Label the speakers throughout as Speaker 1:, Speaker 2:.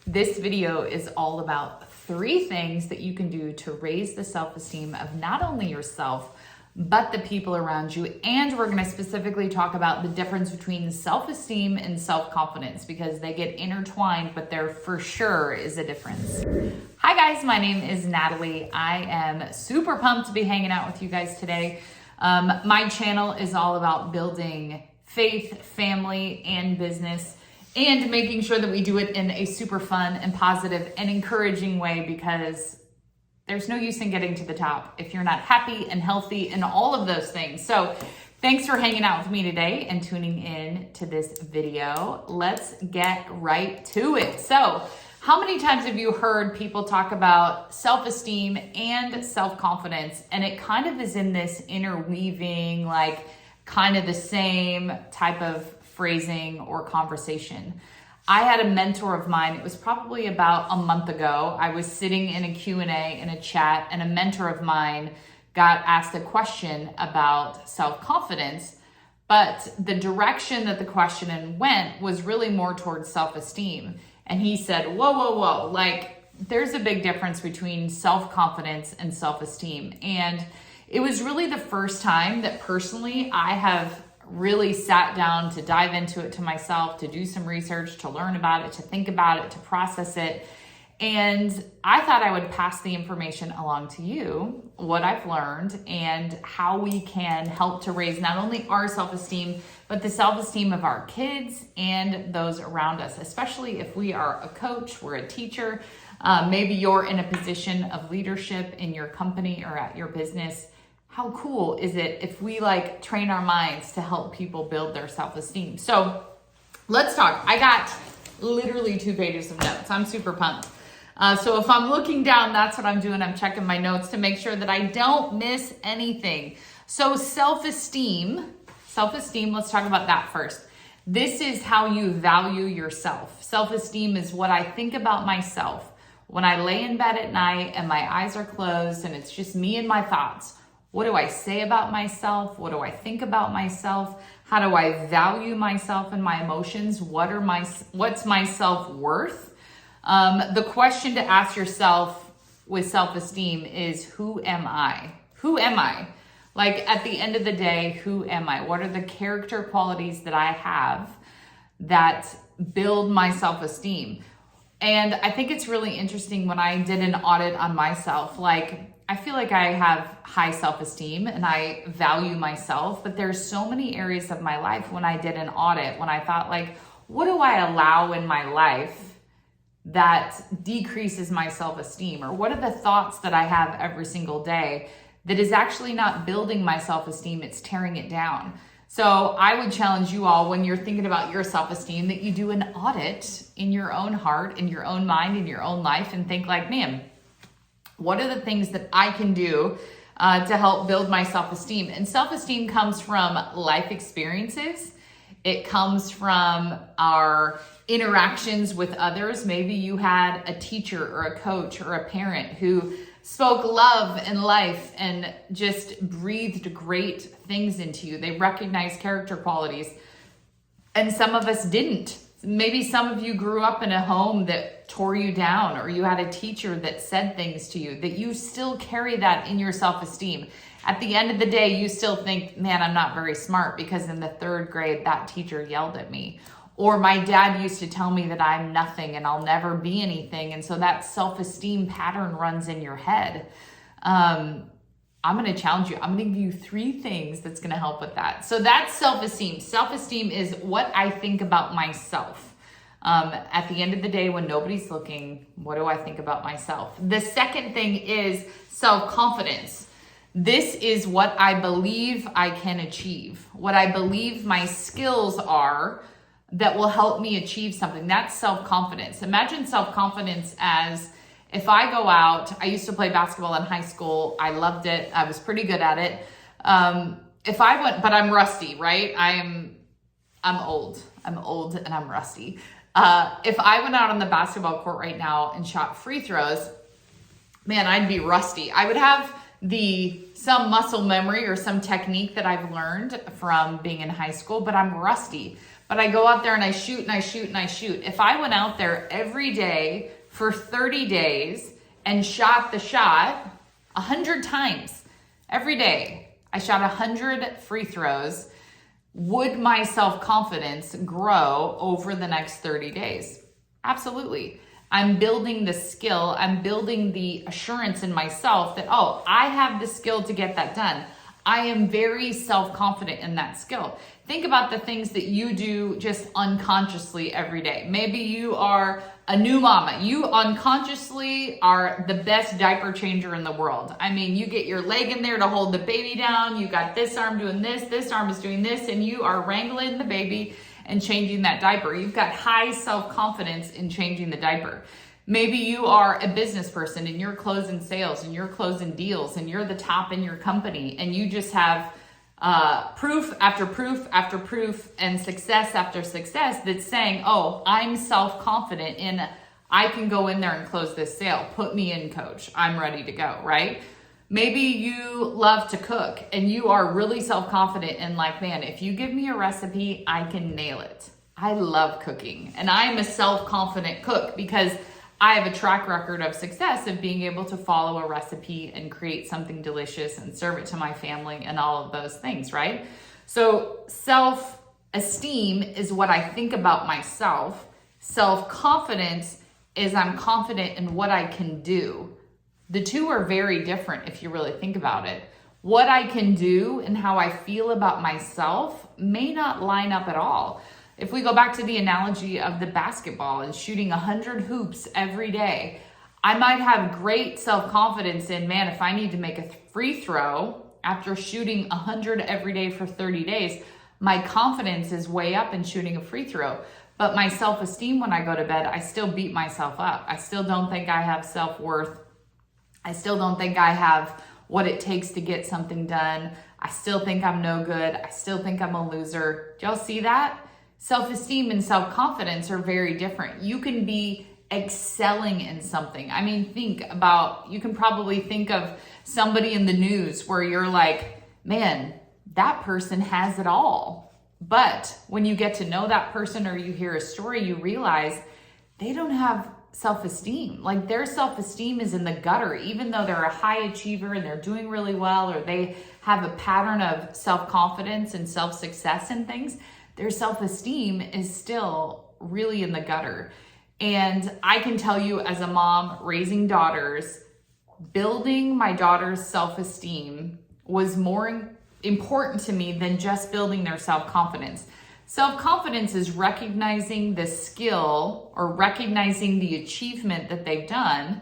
Speaker 1: This video is all about 3 things that you can do to raise the self-esteem of not only yourself, but the people around you. And we're gonna specifically talk about the difference between self-esteem and self-confidence because they get intertwined, but there for sure is a difference. Hi guys, my name is Natalie. I am super pumped to be hanging out with you guys today. My channel is all about building faith, family, and business, and making sure that we do it in a super fun and positive and encouraging way, because there's no use in getting to the top if you're not happy and healthy and all of those things. So thanks for hanging out with me today and tuning in to this video. Let's get right to it. So how many times have you heard people talk about self-esteem and self-confidence? And it kind of is in this interweaving, like kind of the same type of phrasing or conversation. I had a mentor of mine, it was probably about a month ago. I was sitting in a Q&A in a chat, and a mentor of mine got asked a question about self-confidence, but the direction that the question went was really more towards self-esteem. And he said, whoa, like there's a big difference between self-confidence and self-esteem. And it was really the first time that personally I have really sat down to dive into it to myself, to do some research, to learn about it, to think about it, to process it. And I thought I would pass the information along to you, what I've learned and how we can help to raise not only our self-esteem, but the self-esteem of our kids and those around us, especially if we are a coach, we're a teacher, maybe you're in a position of leadership in your company or at your business. How cool is it if we train our minds to help people build their self-esteem? So let's talk. I got literally 2 pages of notes. I'm super pumped. So if I'm looking down, that's what I'm doing. I'm checking my notes to make sure that I don't miss anything. So self-esteem, let's talk about that first. This is how you value yourself. Self-esteem is what I think about myself when I lay in bed at night and my eyes are closed and it's just me and my thoughts. What do I say about myself? What do I think about myself? How do I value myself and my emotions? What's my self-worth? The question to ask yourself with self-esteem is, who am I? Who am I? Like at the end of the day, who am I? What are the character qualities that I have that build my self-esteem? And I think it's really interesting when I did an audit on myself, I feel like I have high self-esteem and I value myself, but there's so many areas of my life when I did an audit, when I thought what do I allow in my life that decreases my self-esteem? Or what are the thoughts that I have every single day that is actually not building my self-esteem, it's tearing it down? So I would challenge you all, when you're thinking about your self-esteem, that you do an audit in your own heart, in your own mind, in your own life, and think man, what are the things that I can do to help build my self-esteem? And self-esteem comes from life experiences. It comes from our interactions with others. Maybe you had a teacher or a coach or a parent who spoke love and life and just breathed great things into you. They recognized character qualities. And some of us didn't. Maybe some of you grew up in a home that tore you down, or you had a teacher that said things to you that you still carry that in your self-esteem. At the end of the day, you still think, man, I'm not very smart because in the 3rd grade, that teacher yelled at me. Or my dad used to tell me that I'm nothing and I'll never be anything. And so that self-esteem pattern runs in your head. I'm going to challenge you. I'm going to give you 3 things that's going to help with that. So that's self-esteem. Self-esteem is what I think about myself. At the end of the day, when nobody's looking, what do I think about myself? The second thing is self-confidence. This is what I believe I can achieve, what I believe my skills are that will help me achieve something. That's self-confidence. Imagine self-confidence as, if I go out, I used to play basketball in high school. I loved it. I was pretty good at it. If I went, but I'm rusty, right? I'm old. I'm old and I'm rusty. If I went out on the basketball court right now and shot free throws, man, I'd be rusty. I would have some muscle memory or some technique that I've learned from being in high school, but I'm rusty. but I go out there and I shoot and I shoot and I shoot. If I went out there every day for 30 days and shot the shot 100 times every day, I shot 100 free throws, would my self-confidence grow over the next 30 days? Absolutely. I'm building the skill. I'm building the assurance in myself that, oh, I have the skill to get that done. I am very self-confident in that skill. Think about the things that you do just unconsciously every day. Maybe you are a new mama. You unconsciously are the best diaper changer in the world. I mean, you get your leg in there to hold the baby down. You got this arm doing this arm is doing this, and you are wrangling the baby and changing that diaper. You've got high self-confidence in changing the diaper. Maybe you are a business person and you're closing sales and you're closing deals and you're the top in your company, and you just have proof after proof after proof and success after success that's saying, oh, I'm self-confident in, I can go in there and close this sale. Put me in, coach. I'm ready to go, right? Maybe you love to cook and you are really self-confident in like, man, if you give me a recipe, I can nail it. I love cooking and I'm a self-confident cook because I have a track record of success of being able to follow a recipe and create something delicious and serve it to my family and all of those things, right? So self-esteem is what I think about myself. Self-confidence is I'm confident in what I can do. The two are very different if you really think about it. What I can do and how I feel about myself may not line up at all. If we go back to the analogy of the basketball and shooting 100 hoops every day, I might have great self-confidence in, man, if I need to make a free throw after shooting 100 every day for 30 days, my confidence is way up in shooting a free throw. But my self-esteem when I go to bed, I still beat myself up. I still don't think I have self-worth. I still don't think I have what it takes to get something done. I still think I'm no good. I still think I'm a loser. Do y'all see that? Self-esteem and self-confidence are very different. You can be excelling in something. I mean, you can probably think of somebody in the news where you're like, man, that person has it all. But when you get to know that person or you hear a story, you realize they don't have self-esteem. Like their self-esteem is in the gutter, even though they're a high achiever and they're doing really well, or they have a pattern of self-confidence and self-success and things. Their self-esteem is still really in the gutter. And I can tell you as a mom raising daughters, building my daughter's self-esteem was more important to me than just building their self-confidence. Self-confidence is recognizing the skill or recognizing the achievement that they've done,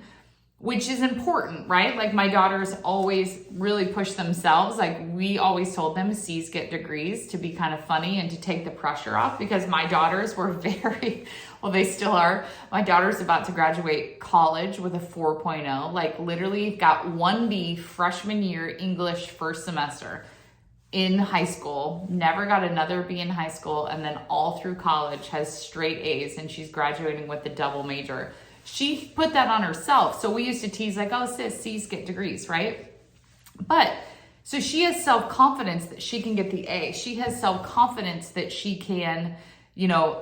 Speaker 1: which is important, right? Like my daughters always really push themselves. Like we always told them C's get degrees to be kind of funny and to take the pressure off, because my daughters were well, they still are. My daughter's about to graduate college with a 4.0, like literally got 1B freshman year English first semester in high school, never got another B in high school, and then all through college has straight A's, and she's graduating with a double major. She put that on herself. So we used to tease like, oh, sis, C's get degrees, right? But so she has self-confidence that she can get the A. She has self-confidence that she can,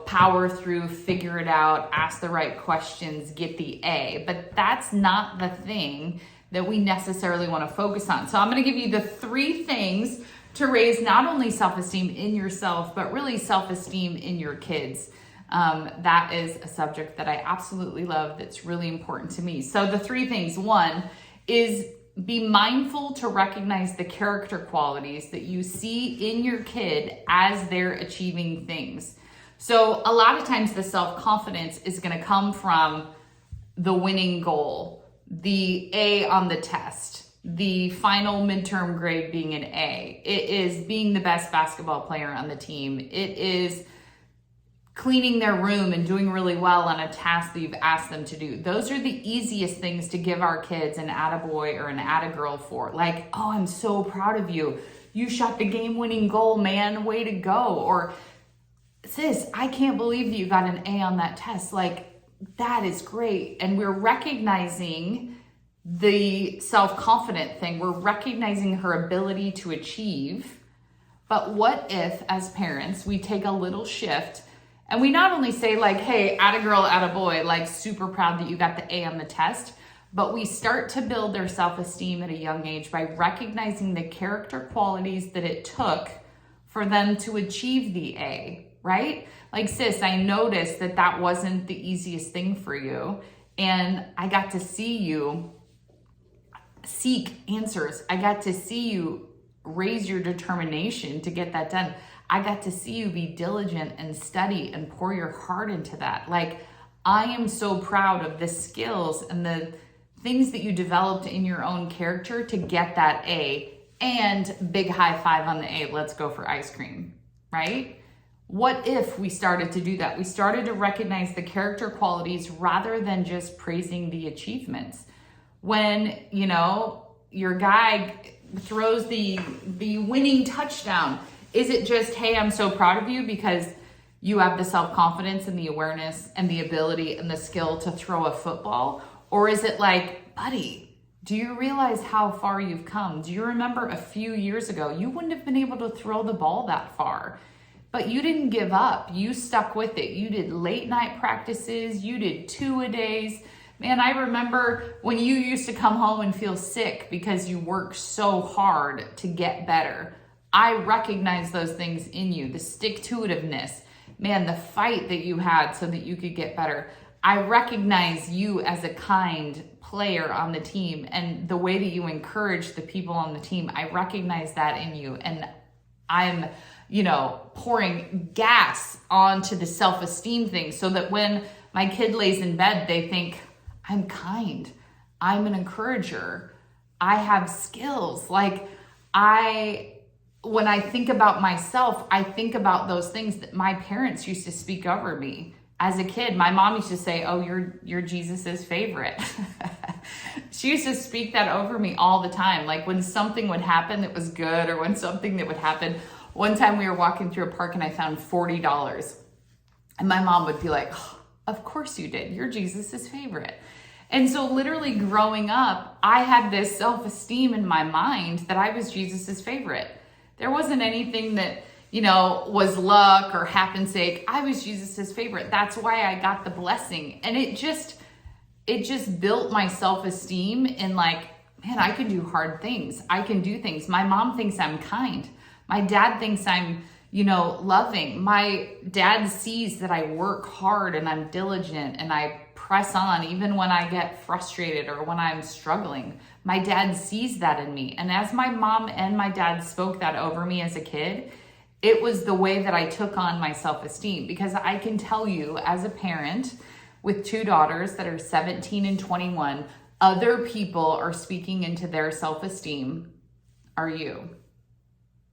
Speaker 1: power through, figure it out, ask the right questions, get the A. But that's not the thing that we necessarily want to focus on. So I'm going to give you the 3 things to raise not only self-esteem in yourself, but really self-esteem in your kids. That is a subject that I absolutely love. That's really important to me. So the 3 things, 1 is be mindful to recognize the character qualities that you see in your kid as they're achieving things. So a lot of times the self-confidence is going to come from the winning goal, the A on the test, the final midterm grade being an A. It is being the best basketball player on the team. It is cleaning their room and doing really well on a task that you've asked them to do. Those are the easiest things to give our kids an attaboy or an attagirl for. Like, oh, I'm so proud of you. You shot the game-winning goal, man. Way to go. Or, sis, I can't believe that you got an A on that test. Like, that is great. And we're recognizing the self-confident thing. We're recognizing her ability to achieve But what if, as parents, we take a little shift and we not only say like, hey, atta girl, atta boy, like super proud that you got the A on the test, but we start to build their self-esteem at a young age by recognizing the character qualities that it took for them to achieve the A, right? Like, sis, I noticed that that wasn't the easiest thing for you. And I got to see you seek answers. I got to see you raise your determination to get that done. I got to see you be diligent and study and pour your heart into that. Like, I am so proud of the skills and the things that you developed in your own character to get that A, and big high five on the A. Let's go for ice cream, right? What if we started to do that? We started to recognize the character qualities rather than just praising the achievements. When, you know, your guy throws the winning touchdown, is it just, hey, I'm so proud of you because you have the self-confidence and the awareness and the ability and the skill to throw a football? Or is it like, buddy, do you realize how far you've come? Do you remember a few years ago, you wouldn't have been able to throw the ball that far, but you didn't give up. You stuck with it. You did late night practices. You did 2-a-days. Man, I remember when you used to come home and feel sick because you worked so hard to get better. I recognize those things in you, the stick-to-itiveness, man, the fight that you had so that you could get better. I recognize you as a kind player on the team and the way that you encourage the people on the team. I recognize that in you. And I'm, you know, pouring gas onto the self-esteem thing so that when my kid lays in bed, they think, I'm kind, I'm an encourager, I have skills. Like, when I think about myself, I think about those things that my parents used to speak over me. As a kid, my mom used to say, oh, you're Jesus's favorite. She used to speak that over me all the time. Like, when something would happen that was good, or when something that would happen. One time we were walking through a park and I found $40. And my mom would be like, oh, of course you did. You're Jesus's favorite. And so literally growing up, I had this self-esteem in my mind that I was Jesus's favorite. There wasn't anything that, you know, was luck or happenstake. I was Jesus's favorite. That's why I got the blessing. And it just built my self-esteem in like, man, I can do hard things. I can do things. My mom thinks I'm kind. My dad thinks I'm, you know, loving. My dad sees that I work hard and I'm diligent and I press on even when I get frustrated or when I'm struggling. My dad sees that in me. And as my mom and my dad spoke that over me as a kid, it was the way that I took on my self-esteem. Because I can tell you, as a parent with 2 daughters that are 17 and 21, other people are speaking into their self-esteem. Are you?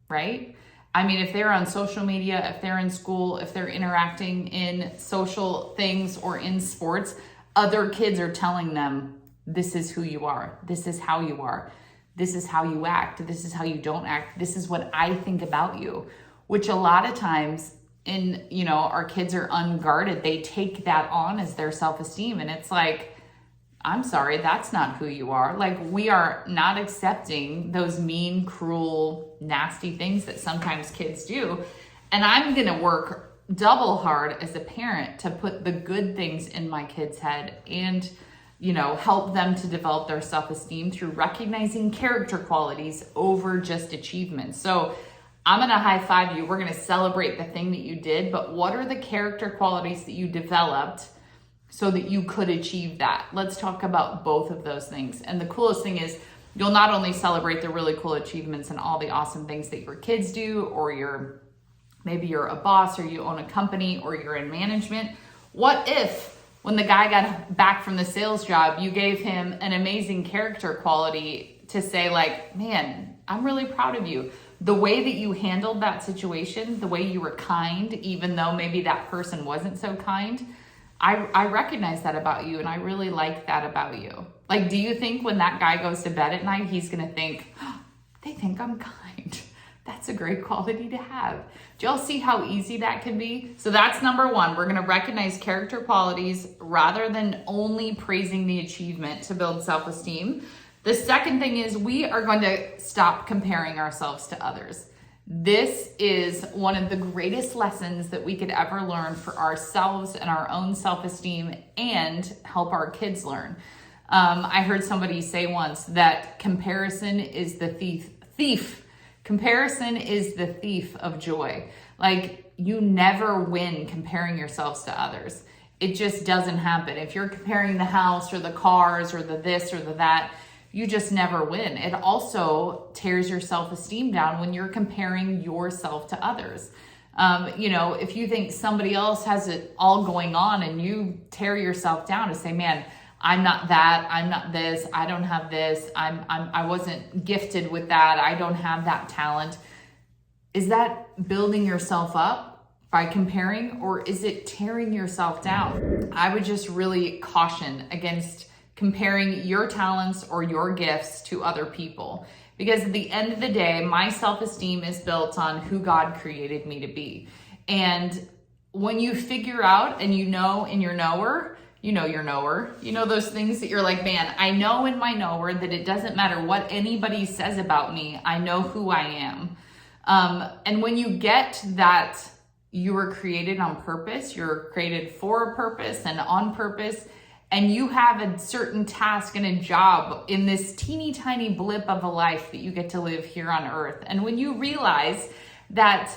Speaker 1: Right? I mean, if they're on social media, if they're in school, if they're interacting in social things or in sports, other kids are telling them, this is who you are. This is how you are. This is how you act. This is how you don't act. This is what I think about you. Which a lot of times in, you know, our kids are unguarded. They take that on as their self-esteem. And it's like, I'm sorry, that's not who you are. Like, we are not accepting those mean, cruel, nasty things that sometimes kids do. And I'm going to work double hard as a parent to put the good things in my kids' head and, you know, help them to develop their self-esteem through recognizing character qualities over just achievements. So I'm going to high five you. We're going to celebrate the thing that you did, but what are the character qualities that you developed so that you could achieve that? Let's talk about both of those things. And the coolest thing is you'll not only celebrate the really cool achievements and all the awesome things that your kids do, or maybe you're a boss, or you own a company, or you're in management. What if when the guy got back from the sales job, you gave him an amazing character quality to say like, man, I'm really proud of you. The way that you handled that situation, the way you were kind, even though maybe that person wasn't so kind, I recognize that about you, and I really like that about you. Like, do you think when that guy goes to bed at night, he's going to think, oh, they think I'm kind? That's a great quality to have. Do y'all see how easy that can be? So that's number one. We're going to recognize character qualities rather than only praising the achievement to build self-esteem. The second thing is we are going to stop comparing ourselves to others. This is one of the greatest lessons that we could ever learn for ourselves and our own self-esteem, and help our kids learn. I heard somebody say once that comparison is the thief. Comparison is the thief of joy. Like, you never win comparing yourselves to others. It just doesn't happen. If you're comparing the house or the cars or the this or the that, you just never win. It also tears your self-esteem down when you're comparing yourself to others. If you think somebody else has it all going on and you tear yourself down to say, man, I'm not that, I'm not this, I don't have this, I wasn't gifted with that, I don't have that talent. Is that building yourself up by comparing, or is it tearing yourself down? I would just really caution against comparing your talents or your gifts to other people, because at the end of the day, my self-esteem is built on who God created me to be. And when you figure out and you know in your knower, you know your knower, you know those things that you're like, man, I know in my knower that it doesn't matter what anybody says about me, I know who I am. And when you get that you were created on purpose, you're created for a purpose and on purpose, and you have a certain task and a job in this teeny tiny blip of a life that you get to live here on earth. And when you realize that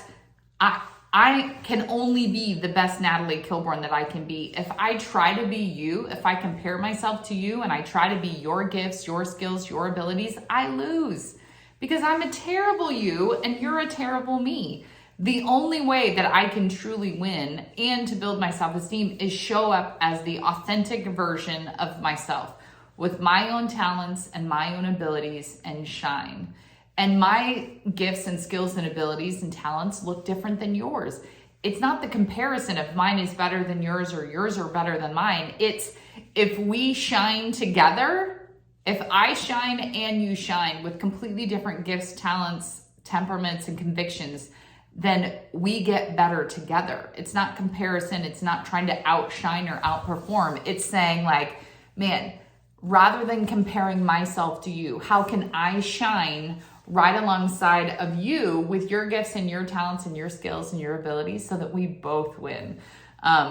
Speaker 1: I can only be the best Natalie Kilborn that I can be. If I try to be you, if I compare myself to you and I try to be your gifts, your skills, your abilities, I lose, because I'm a terrible you and you're a terrible me. The only way that I can truly win and to build my self-esteem is show up as the authentic version of myself with my own talents and my own abilities, and shine. And my gifts and skills and abilities and talents look different than yours. It's not the comparison of mine is better than yours or yours are better than mine. It's if we shine together, if I shine and you shine with completely different gifts, talents, temperaments, and convictions, then we get better together. It's not comparison. It's not trying to outshine or outperform. It's saying like, man, rather than comparing myself to you, how can I shine right alongside of you with your gifts and your talents and your skills and your abilities so that we both win?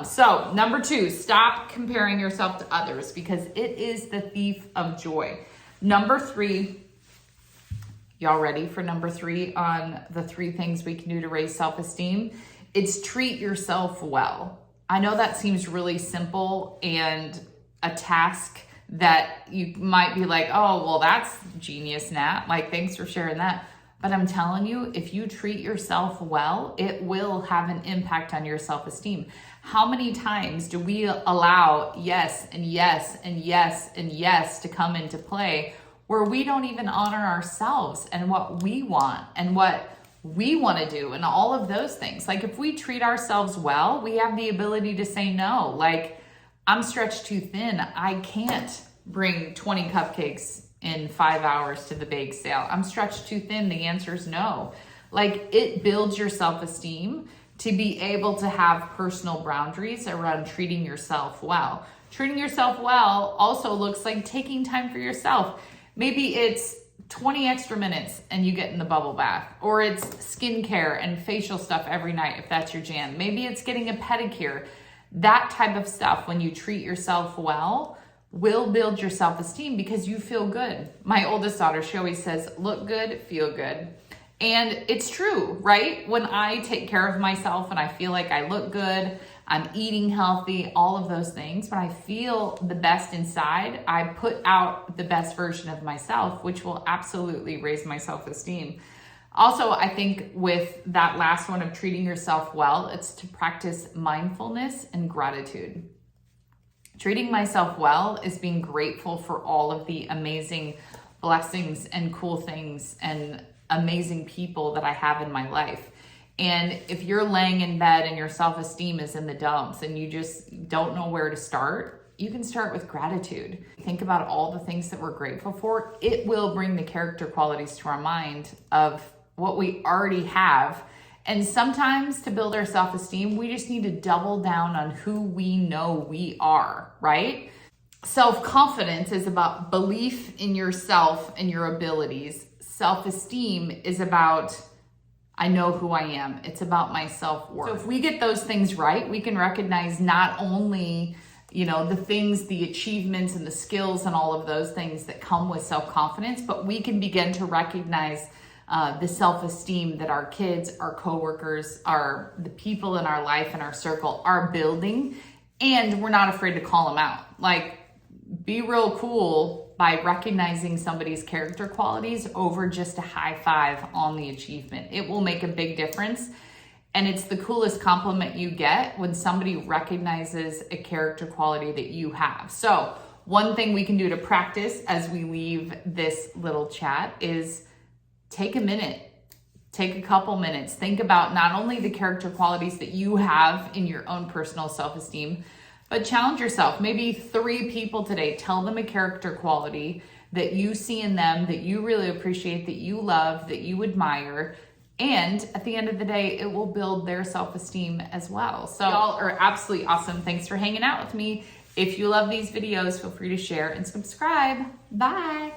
Speaker 1: So number 2, stop comparing yourself to others, because it is the thief of joy. Number 3, y'all ready for number 3 on the 3 things we can do to raise self-esteem? It's treat yourself well. I know that seems really simple and a task that you might be like, oh, well, that's genius, Nat. Like, thanks for sharing that. But I'm telling you, if you treat yourself well, it will have an impact on your self-esteem. How many times do we allow yes and yes and yes and yes to come into play where we don't even honor ourselves and what we want and what we want to do and all of those things? Like, if we treat ourselves well, we have the ability to say no. Like, I'm stretched too thin. I can't bring 20 cupcakes in 5 hours to the bake sale. I'm stretched too thin. The answer is no. Like, it builds your self-esteem to be able to have personal boundaries around treating yourself well. Treating yourself well also looks like taking time for yourself. Maybe it's 20 extra minutes and you get in the bubble bath, or it's skincare and facial stuff every night if that's your jam. Maybe it's getting a pedicure. That type of stuff, when you treat yourself well, will build your self-esteem because you feel good. My oldest daughter, she always says, look good, feel good. And it's true, right? When I take care of myself and I feel like I look good, I'm eating healthy, all of those things, but I feel the best inside, I put out the best version of myself, which will absolutely raise my self-esteem. Also, I think with that last one of treating yourself well, it's to practice mindfulness and gratitude. Treating myself well is being grateful for all of the amazing blessings and cool things and amazing people that I have in my life. And if you're laying in bed and your self-esteem is in the dumps and you just don't know where to start, you can start with gratitude. Think about all the things that we're grateful for. It will bring the character qualities to our mind of what we already have. And sometimes to build our self-esteem, we just need to double down on who we know we are, right? Self-confidence is about belief in yourself and your abilities. Self-esteem is about I know who I am. It's about my self-worth. So if we get those things right, we can recognize not only, you know, the things, the achievements and the skills and all of those things that come with self-confidence, but we can begin to recognize the self-esteem that our kids, our coworkers, the people in our life and our circle are building, and we're not afraid to call them out. Like, be real cool by recognizing somebody's character qualities over just a high five on the achievement. It will make a big difference. And it's the coolest compliment you get when somebody recognizes a character quality that you have. So one thing we can do to practice as we leave this little chat is take a minute, take a couple minutes, think about not only the character qualities that you have in your own personal self-esteem, but challenge yourself. Maybe 3 people today, tell them a character quality that you see in them, that you really appreciate, that you love, that you admire. And at the end of the day, it will build their self-esteem as well. So y'all are absolutely awesome. Thanks for hanging out with me. If you love these videos, feel free to share and subscribe. Bye.